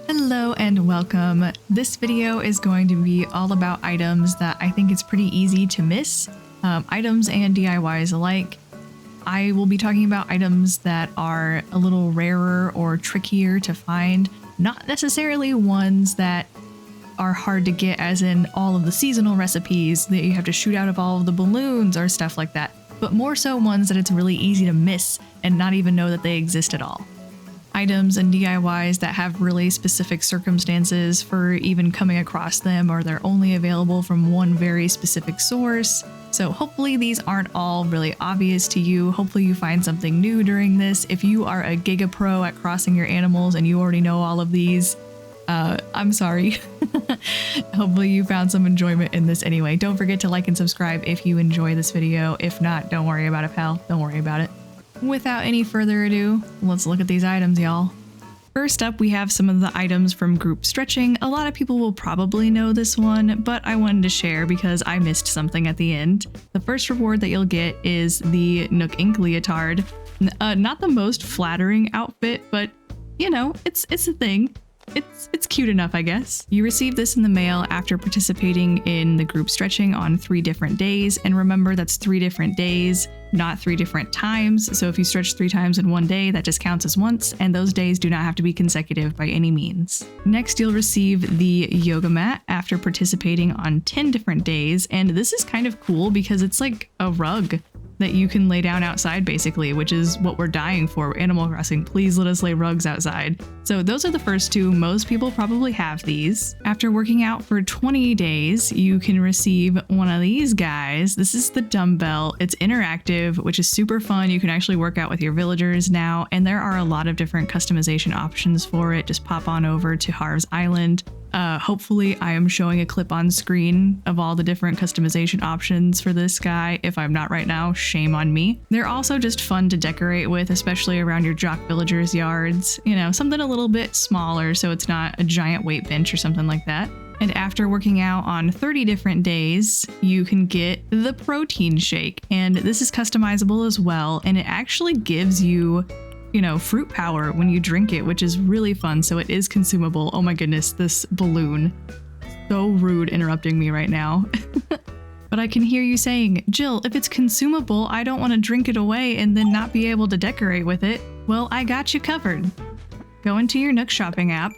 Hello and welcome. This video is going to be all about items that I think it's pretty easy to miss, items and DIYs alike. I will be talking about items that are a little rarer or trickier to find, not necessarily ones that are hard to get as in all of the seasonal recipes that you have to shoot out of all of the balloons or stuff like that, but more so ones that it's really easy to miss and not even know that they exist at all. Items and DIYs that have really specific circumstances for even coming across them, or they're only available from one very specific source. So hopefully these aren't all really obvious to you. Hopefully you find something new during this. If you are a giga pro at crossing your animals and you already know all of these, I'm sorry. Hopefully you found some enjoyment in this anyway. Don't forget to like and subscribe if you enjoy this video. If not, don't worry about it, pal. Don't worry about it. Without any further ado, let's look at these items, y'all. First up, we have some of the items from group stretching. A lot of people will probably know this one, but I wanted to share because I missed something at the end. The first reward that you'll get is the Nook Ink leotard. Not the most flattering outfit, but you know, it's a thing. It's cute enough, I guess. You receive this in the mail after participating in the group stretching on 3 different days. And remember, that's 3 different days, not 3 different times. So if you stretch 3 times in one day, that just counts as once. And those days do not have to be consecutive by any means. Next, you'll receive the yoga mat after participating on 10 different days. And this is kind of cool because it's like a rug that you can lay down outside, basically, which is what we're dying for. Animal Crossing, please let us lay rugs outside. So those are the first 2. Most people probably have these. After working out for 20 days, you can receive one of these guys. This is the dumbbell. It's interactive, which is super fun. You can actually work out with your villagers now, and there are a lot of different customization options for it. Just pop on over to Harv's Island. Hopefully I am showing a clip on screen of all the different customization options for this guy. If I'm not right now, shame on me. They're also just fun to decorate with, especially around your jock villagers' yards. You know, something a little bit smaller so it's not a giant weight bench or something like that. And after working out on 30 different days, you can get the protein shake. And this is customizable as well, and it actually gives you fruit power when you drink it, which is really fun. So it is consumable. Oh my goodness, this balloon. So rude interrupting me right now. But I can hear you saying, Jill, if it's consumable, I don't want to drink it away and then not be able to decorate with it. Well, I got you covered. Go into your Nook shopping app.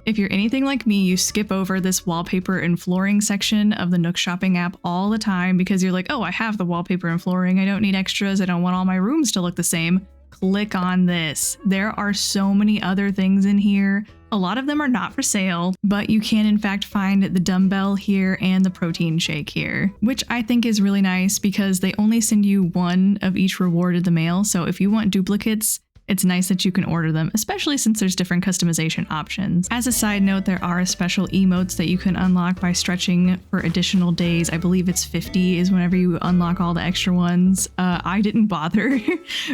If you're anything like me, you skip over this wallpaper and flooring section of the Nook shopping app all the time because you're like, oh, I have the wallpaper and flooring. I don't need extras. I don't want all my rooms to look the same. Click on this. There are so many other things in here. A lot of them are not for sale, but you can in fact find the dumbbell here and the protein shake here, which I think is really nice because they only send you 1 of each reward in the mail. So if you want duplicates, it's nice that you can order them, especially since there's different customization options. As a side note, there are special emotes that you can unlock by stretching for additional days. I believe it's 50 is whenever you unlock all the extra ones. I didn't bother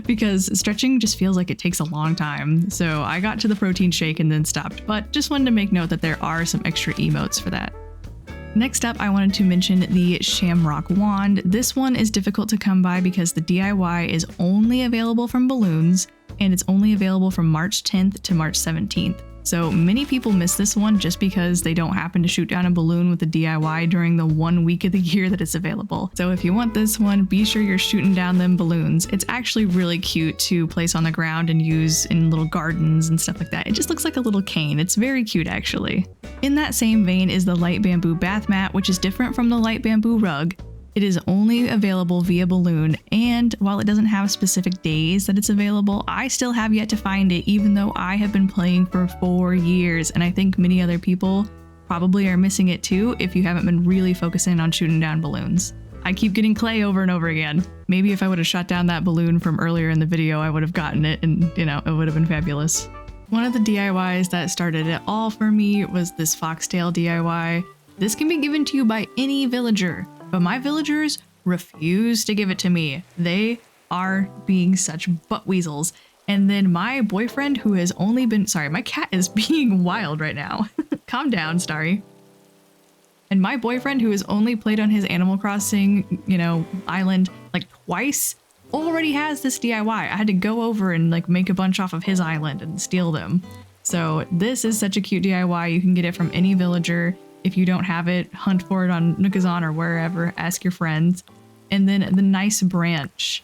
because stretching just feels like it takes a long time. So I got to the protein shake and then stopped, but just wanted to make note that there are some extra emotes for that. Next up, I wanted to mention the Shamrock Wand. This one is difficult to come by because the DIY is only available from balloons, and it's only available from March 10th to March 17th. So many people miss this one just because they don't happen to shoot down a balloon with the DIY during the 1 week of the year that it's available. So if you want this one, be sure you're shooting down them balloons. It's actually really cute to place on the ground and use in little gardens and stuff like that. It just looks like a little cane. It's very cute, actually. In that same vein is the light bamboo bath mat, which is different from the light bamboo rug. It is only available via balloon, and while it doesn't have specific days that it's available, I still have yet to find it, even though I have been playing for 4 years, and I think many other people probably are missing it too if you haven't been really focusing on shooting down balloons. I keep getting clay over and over again. Maybe if I would have shot down that balloon from earlier in the video, I would have gotten it, and it would have been fabulous. One of the DIYs that started it all for me was this foxtail DIY. This can be given to you by any villager, but my villagers refuse to give it to me. They are being such butt weasels. And then my boyfriend, who has only been, sorry, my cat is being wild right now. Calm down, Starry. And my boyfriend, who has only played on his Animal Crossing, island like twice, already has this DIY. I had to go over and make a bunch off of his island and steal them. So this is such a cute DIY. You can get it from any villager. If you don't have it, hunt for it on Nookazon or wherever, ask your friends. And then the nice branch.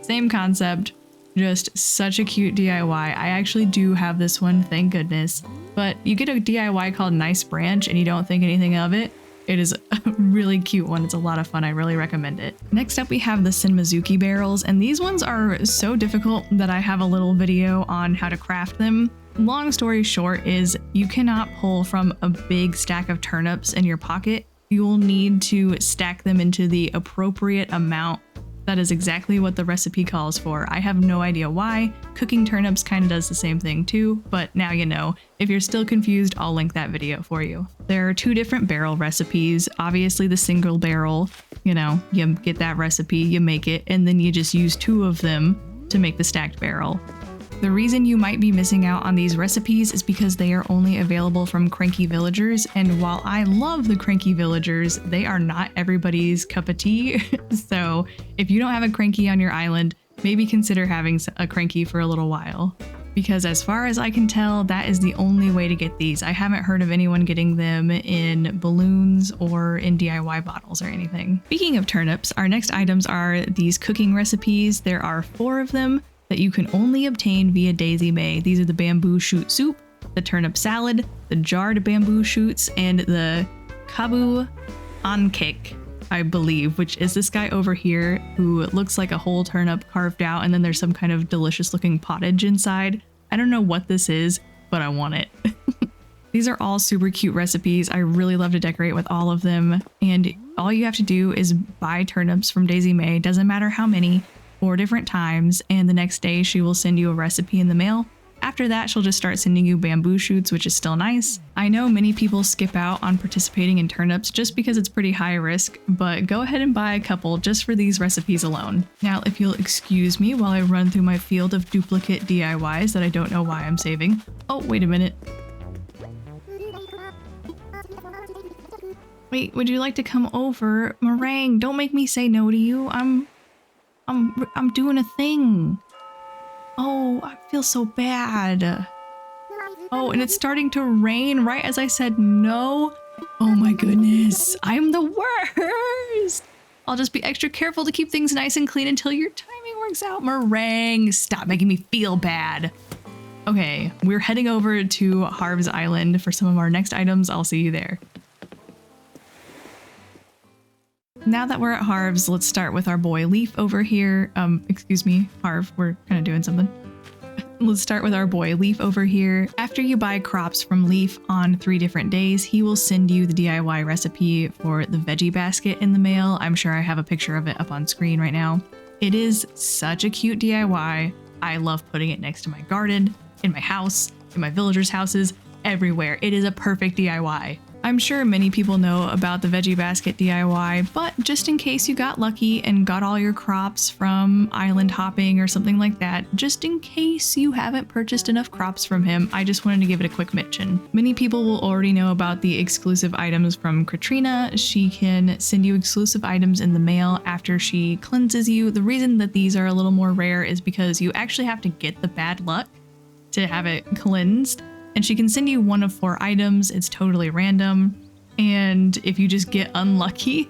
Same concept, just such a cute DIY. I actually do have this one, thank goodness. But you get a DIY called Nice Branch and you don't think anything of it. It is a really cute one. It's a lot of fun. I really recommend it. Next up, we have the Senmizuki barrels, and these ones are so difficult that I have a little video on how to craft them. Long story short is you cannot pull from a big stack of turnips in your pocket. You will need to stack them into the appropriate amount. That is exactly what the recipe calls for. I have no idea why. Cooking turnips kind of does the same thing too, but now you know. If you're still confused, I'll link that video for you. There are two different barrel recipes. Obviously the single barrel, you know, you get that recipe, you make it, and then you just use two of them to make the stacked barrel. The reason you might be missing out on these recipes is because they are only available from cranky villagers, and while I love the cranky villagers, they are not everybody's cup of tea. So if you don't have a cranky on your island, maybe consider having a cranky for a little while. Because as far as I can tell, that is the only way to get these. I haven't heard of anyone getting them in balloons or in DIY bottles or anything. Speaking of turnips, our next items are these cooking recipes. There are 4 of them that you can only obtain via Daisy May. These are the bamboo shoot soup, the turnip salad, the jarred bamboo shoots, and the kabu cake, I believe, which is this guy over here who looks like a whole turnip carved out, and then there's some kind of delicious looking pottage inside. I don't know what this is, but I want it. These are all super cute recipes. I really love to decorate with all of them, and all you have to do is buy turnips from Daisy May, doesn't matter how many, 4 different times, and the next day she will send you a recipe in the mail. After that, she'll just start sending you bamboo shoots, which is still nice. I know many people skip out on participating in turnips just because it's pretty high risk, but go ahead and buy a couple just for these recipes alone. Now, if you'll excuse me while I run through my field of duplicate DIYs that I don't know why I'm saving. Oh, wait a minute. Wait, would you like to come over? Meringue, don't make me say no to you. I'm doing a thing. Oh, I feel so bad. Oh, and it's starting to rain right as I said no. Oh my goodness, I'm the worst. I'll just be extra careful to keep things nice and clean until your timing works out. Meringue, stop making me feel bad. Okay, we're heading over to Harv's Island for some of our next items. I'll see you there. Now that we're at Harv's, let's start with our boy Leaf over here. Excuse me, Harv, we're kind of doing something. Let's start with our boy Leaf over here. After you buy crops from Leaf on 3 different days, he will send you the DIY recipe for the veggie basket in the mail. I'm sure I have a picture of it up on screen right now. It is such a cute DIY. I love putting it next to my garden, in my house, in my villagers' houses, everywhere. It is a perfect DIY. I'm sure many people know about the veggie basket DIY, but just in case you got lucky and got all your crops from island hopping or something like that, just in case you haven't purchased enough crops from him, I just wanted to give it a quick mention. Many people will already know about the exclusive items from Katrina. She can send you exclusive items in the mail after she cleanses you. The reason that these are a little more rare is because you actually have to get the bad luck to have it cleansed. And she can send you 1 of 4 items. It's totally random. And if you just get unlucky,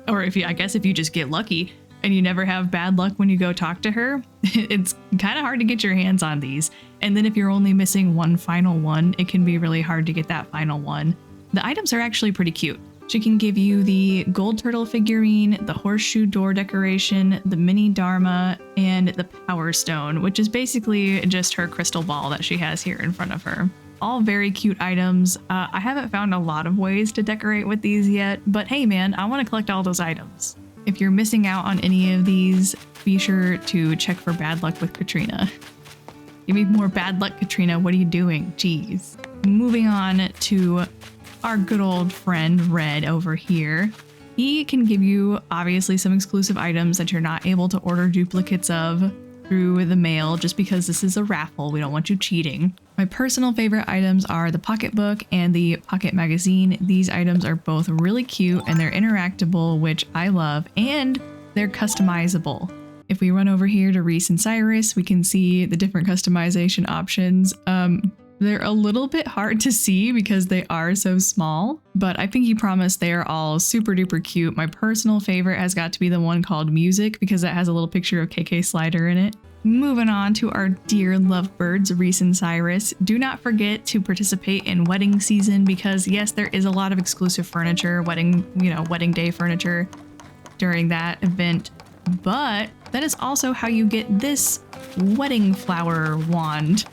or if you just get lucky and you never have bad luck when you go talk to her, it's kind of hard to get your hands on these. And then if you're only missing one final one, it can be really hard to get that final one. The items are actually pretty cute. She can give you the gold turtle figurine, the horseshoe door decoration, the mini Dharma, and the power stone, which is basically just her crystal ball that she has here in front of her. All very cute items. I haven't found a lot of ways to decorate with these yet, but hey man, I want to collect all those items. If you're missing out on any of these, be sure to check for bad luck with Katrina. Give me more bad luck, Katrina. What are you doing? Jeez. Moving on to our good old friend Red over here. He can give you obviously some exclusive items that you're not able to order duplicates of through the mail just because this is a raffle. We don't want you cheating. My personal favorite items are the pocketbook and the pocket magazine. These items are both really cute and they're interactable, which I love, and they're customizable. If we run over here to Reese and Cyrus, we can see the different customization options. They're a little bit hard to see because they are so small, but I pinky promise they are all super duper cute. My personal favorite has got to be the one called Music because that has a little picture of KK Slider in it. Moving on to our dear lovebirds, Reese and Cyrus. Do not forget to participate in wedding season because yes, there is a lot of exclusive furniture, wedding day furniture during that event, but that is also how you get this wedding flower wand.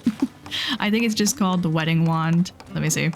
I think it's just called the wedding wand. Let me see.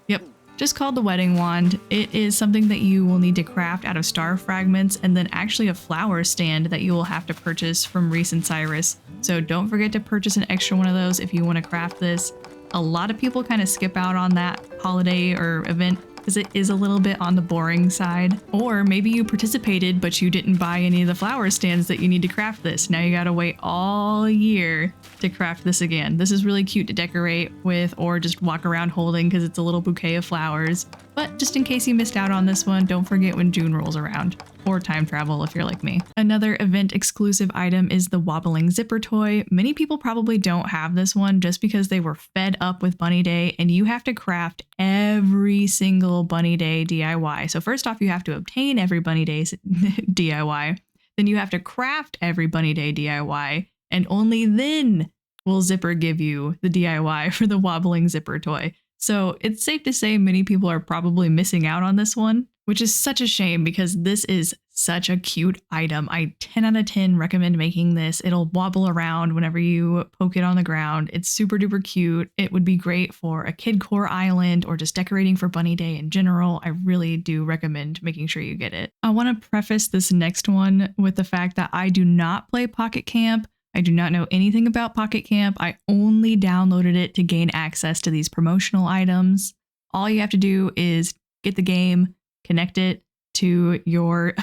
Yep, just called the wedding wand. It is something that you will need to craft out of star fragments and then actually a flower stand that you will have to purchase from Reese and Cyrus. So don't forget to purchase an extra one of those if you want to craft this. A lot of people kind of skip out on that holiday or event because it is a little bit on the boring side. Or maybe you participated, but you didn't buy any of the flower stands that you need to craft this. Now you gotta wait all year to craft this again. This is really cute to decorate with or just walk around holding because it's a little bouquet of flowers. But just in case you missed out on this one, don't forget when June rolls around. Or time travel if you're like me. Another event exclusive item is the wobbling zipper toy. Many people probably don't have this one just because they were fed up with Bunny Day and you have to craft every single Bunny Day DIY. So first off, you have to obtain every Bunny Day's DIY. Then you have to craft every Bunny Day DIY and only then will Zipper give you the DIY for the wobbling zipper toy. So it's safe to say many people are probably missing out on this one, which is such a shame because this is such a cute item. I 10 out of 10 recommend making this. It'll wobble around whenever you poke it on the ground. It's super duper cute. It would be great for a kid core island or just decorating for Bunny Day in general. I really do recommend making sure you get it. I want to preface this next one with the fact that I do not play Pocket Camp. I do not know anything about Pocket Camp. I only downloaded it to gain access to these promotional items. All you have to do is get the game, connect it to your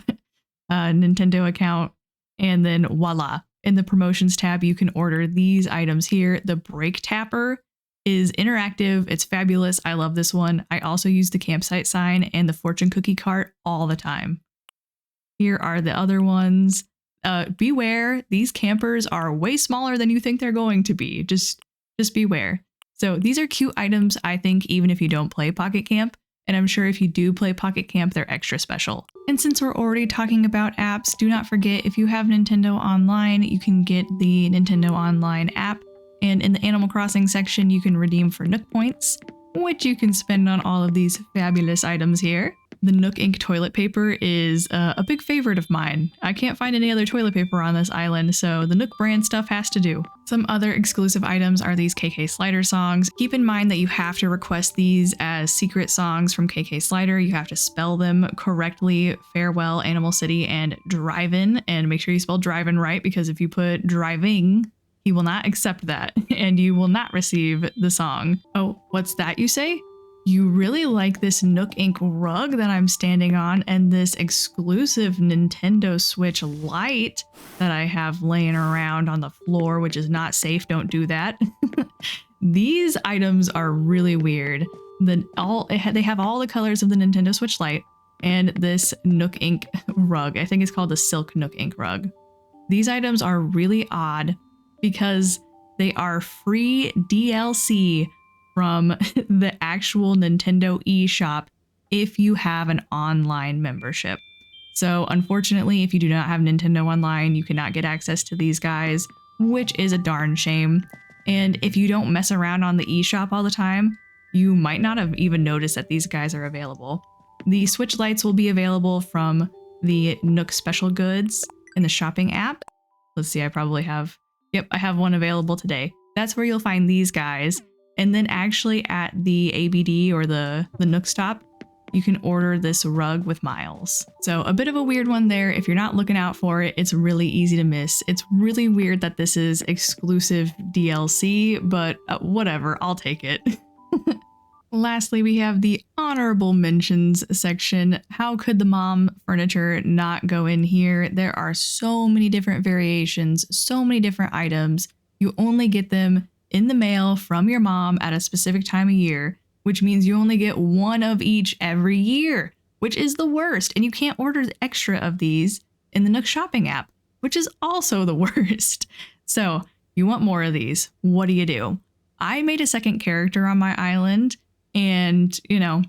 Nintendo account, and then voila. In the promotions tab, you can order these items here. The brake tapper is interactive. It's fabulous. I love this one. I also use the campsite sign and the fortune cookie cart all the time. Here are the other ones. Beware, these campers are way smaller than you think they're going to be. Just beware. So these are cute items, I think, even if you don't play Pocket Camp. And I'm sure if you do play Pocket Camp, they're extra special. And since we're already talking about apps, do not forget if you have Nintendo Online, you can get the Nintendo Online app. And in the Animal Crossing section, you can redeem for Nook points, which you can spend on all of these fabulous items here. The Nook Ink toilet paper is a big favorite of mine. I can't find any other toilet paper on this island, so the Nook brand stuff has to do. Some other exclusive items are these KK Slider songs. Keep in mind that you have to request these as secret songs from KK Slider. You have to spell them correctly: Farewell, Animal City, and Drive-In. And make sure you spell Drive-In right, because if you put driving, he will not accept that, and you will not receive the song. Oh, what's that you say? You really like this Nook Ink rug that I'm standing on and this exclusive Nintendo Switch Lite that I have laying around on the floor, which is not safe. Don't do that. These items are really weird. They have all the colors of the Nintendo Switch Lite and this Nook Ink rug. I think it's called the Silk Nook Ink rug. These items are really odd because they are free DLC from the actual Nintendo eShop if you have an online membership. So unfortunately, if you do not have Nintendo Online, you cannot get access to these guys, which is a darn shame. And if you don't mess around on the eShop all the time, you might not have even noticed that these guys are available. The Switch Lights will be available from the Nook Special Goods in the shopping app. Let's see, I probably have, yep, I have one available today. That's where you'll find these guys. And then actually at the ABD or the Nook Stop, you can order this rug with miles. So a bit of a weird one there. If you're not looking out for it, it's really easy to miss. It's really weird that this is exclusive DLC, but whatever, I'll take it. Lastly, we have the honorable mentions section. How could the mom furniture not go in here? There are so many different variations, so many different items. You only get them in the mail from your mom at a specific time of year, which means you only get one of each every year, which is the worst. And you can't order extra of these in the Nook shopping app, which is also the worst. So you want more of these. What do? I made a second character on my island, and, you know,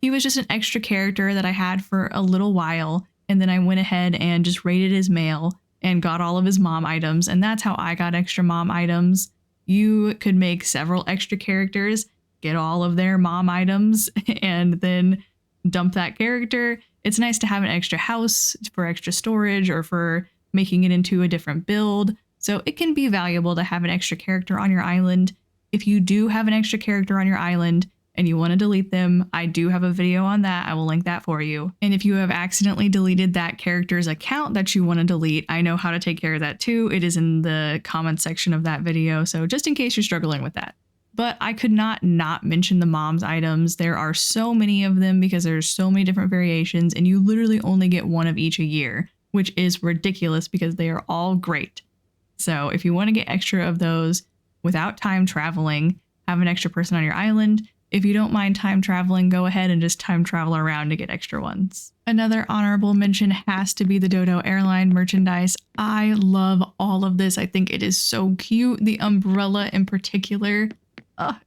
he was just an extra character that I had for a little while. And then I went ahead and just rated his mail and got all of his mom items. And that's how I got extra mom items. You could make several extra characters, get all of their mom items, and then dump that character. It's nice to have an extra house for extra storage or for making it into a different build. So it can be valuable to have an extra character on your island. If you do have an extra character on your island and you want to delete them, I do have a video on that. I will link that for you. And if you have accidentally deleted that character's account that you want to delete, I know how to take care of that too. It is in the comments section of that video. So just in case you're struggling with that. But I could not mention the mom's items. There are so many of them because there's so many different variations, and you literally only get one of each a year, which is ridiculous because they are all great. So if you want to get extra of those without time traveling, have an extra person on your island. If you don't mind time traveling, go ahead and just time travel around to get extra ones. Another honorable mention has to be the Dodo Airline merchandise. I love all of this. I think it is so cute. The umbrella in particular.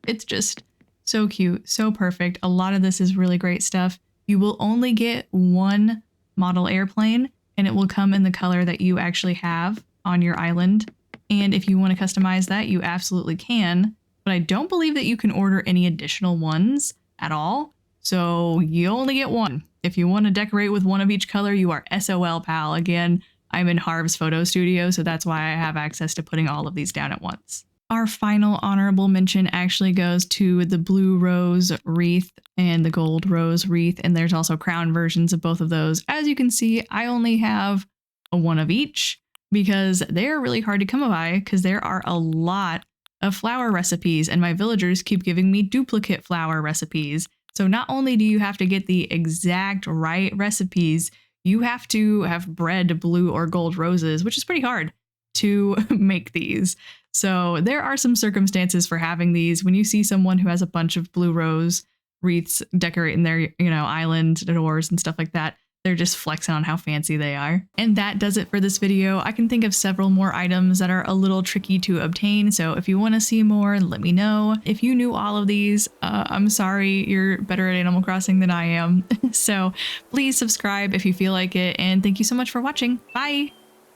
It's just so cute, so perfect. A lot of this is really great stuff. You will only get one model airplane, and it will come in the color that you actually have on your island. And if you want to customize that, you absolutely can. But I don't believe that you can order any additional ones at all. So you only get one. If you want to decorate with one of each color, you are SOL, pal. Again, I'm in Harv's photo studio, so that's why I have access to putting all of these down at once. Our final honorable mention actually goes to the blue rose wreath and the gold rose wreath, and there's also crown versions of both of those. As you can see, I only have a one of each because they're really hard to come by because there are a lot of flower recipes, and my villagers keep giving me duplicate flower recipes. So not only do you have to get the exact right recipes, you have to have bred blue or gold roses, which is pretty hard to make these. So there are some circumstances for having these. When you see someone who has a bunch of blue rose wreaths decorating their, island doors and stuff like that, they're just flexing on how fancy they are. And that does it for this video. I can think of several more items that are a little tricky to obtain. So if you want to see more, let me know. If you knew all of these, I'm sorry, you're better at Animal Crossing than I am. So please subscribe if you feel like it. And thank you so much for watching. Bye.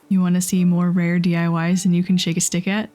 You want to see more rare DIYs than you can shake a stick at?